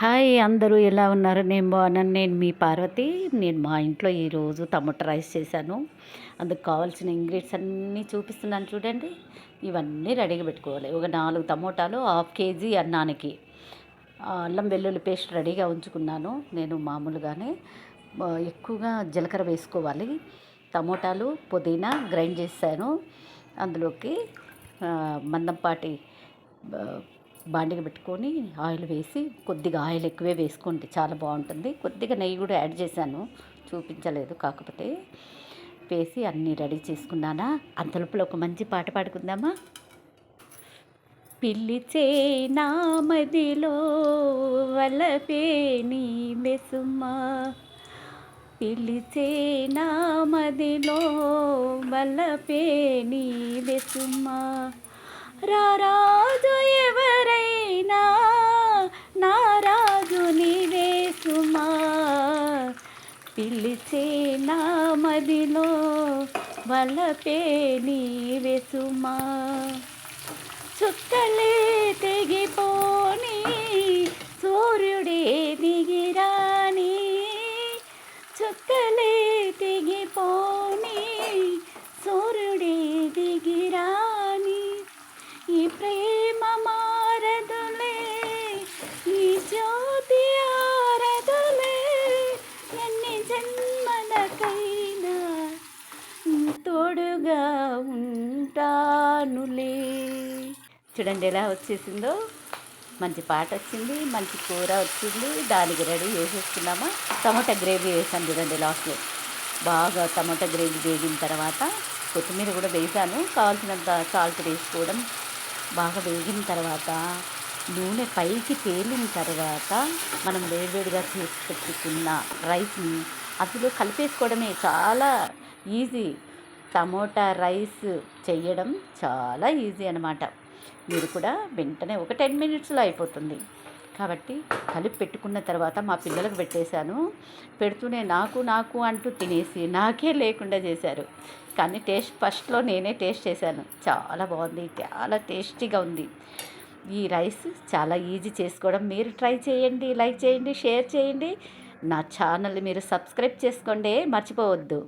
Hi అందరూ ఎలా ఉన్నారు? నేను బాగున్నాను. నేను మీ పార్వతి. నేను మా ఇంట్లో ఈరోజు టమాటా రైస్ చేశాను. అందుకు కావాల్సిన ఇంగ్రీడియంట్స్ అన్నీ చూపిస్తున్నాను చూడండి. ఇవన్నీ రెడీగా పెట్టుకోవాలి. ఒక 4 టమోటాలు, హాఫ్ కేజీ అన్నానికి. అల్లం వెల్లుల్లి పేస్ట్ రెడీగా ఉంచుకున్నాను. నేను మామూలుగానే ఎక్కువగా జీలకర్ర వేసుకోవాలి. టమోటాలు, పుదీనా గ్రైండ్ చేశాను. అందులోకి మందంపాటి బాండిగ పెట్టుకొని ఆయిల్ వేసి, కొద్దిగా ఆయిల్ ఎక్కువే వేసుకోండి, చాలా బాగుంటుంది. కొద్దిగా నెయ్యి కూడా యాడ్ చేశాను, చూపించలేదు కాకపోతే. వేసి అన్నీ రెడీ చేసుకున్నానా. అంతలోపల ఒక మంచి పాట పాడుకుందామా? పిలిచే నా మదిలో వలపే నీ బెసుమా, పిలిచే నా మదిలో వలపే నీ బెసుమా, రారాజు ఎవరైనా నారాజు నీవే సుమా, పిలిచే నా మదిలో వలపే నీవే సుమా, చుక్కలే తెగిపోని సూర్యుడే దిగిరాని, చుక్కలే తెగిపోని సూర్యుడే దిగిరాని, ఈ ప్రేమ మారదులే, ఈ జ్యోతి ఆరదులే, ఎన్ని జన్మలకైనా తోడుగా ఉంటానులే. చూడండి ఎలా వచ్చేసిందో. మంచి పాట వచ్చింది, మంచి కూర వచ్చింది. దానికి రెడీ చేసేసుకున్నామా. టమాటా గ్రేవీ వేసాను చూడండి లాస్ట్లో. బాగా టమాటా గ్రేవీ వేగిన తర్వాత కొత్తిమీర కూడా వేసాను. కావాల్సినంత సాల్ట్ వేసుకోవడం. బాగా వేగిన తర్వాత నూనె పైకి తేలిన తర్వాత మనం వేడివేడిగా చేసి పెట్టుకున్న రైస్ని అందులో కలిపేసుకోవడమే. చాలా ఈజీ. టమోటా రైస్ చేయడం చాలా ఈజీ అన్నమాట. మీరు కూడా వెంటనే ఒక 10 మినిట్స్లో అయిపోతుంది. కాబట్టి కలిపి పెట్టుకున్న తర్వాత మా పిల్లలకు పెట్టేశాను. పెడుతూనే నాకు నాకు అంటూ తినేసి నాకే లేకుండా చేశారు. కానీ ఫస్ట్లో నేనే టేస్ట్ చేశాను. చాలా బాగుంది, చాలా టేస్టీగా ఉంది. ఈ రైస్ చాలా ఈజీ చేసుకోవడం. మీరు ట్రై చేయండి, లైక్ చేయండి, షేర్ చేయండి. నా ఛానల్ని మీరు సబ్స్క్రైబ్ చేసుకోండి, మర్చిపోవద్దు.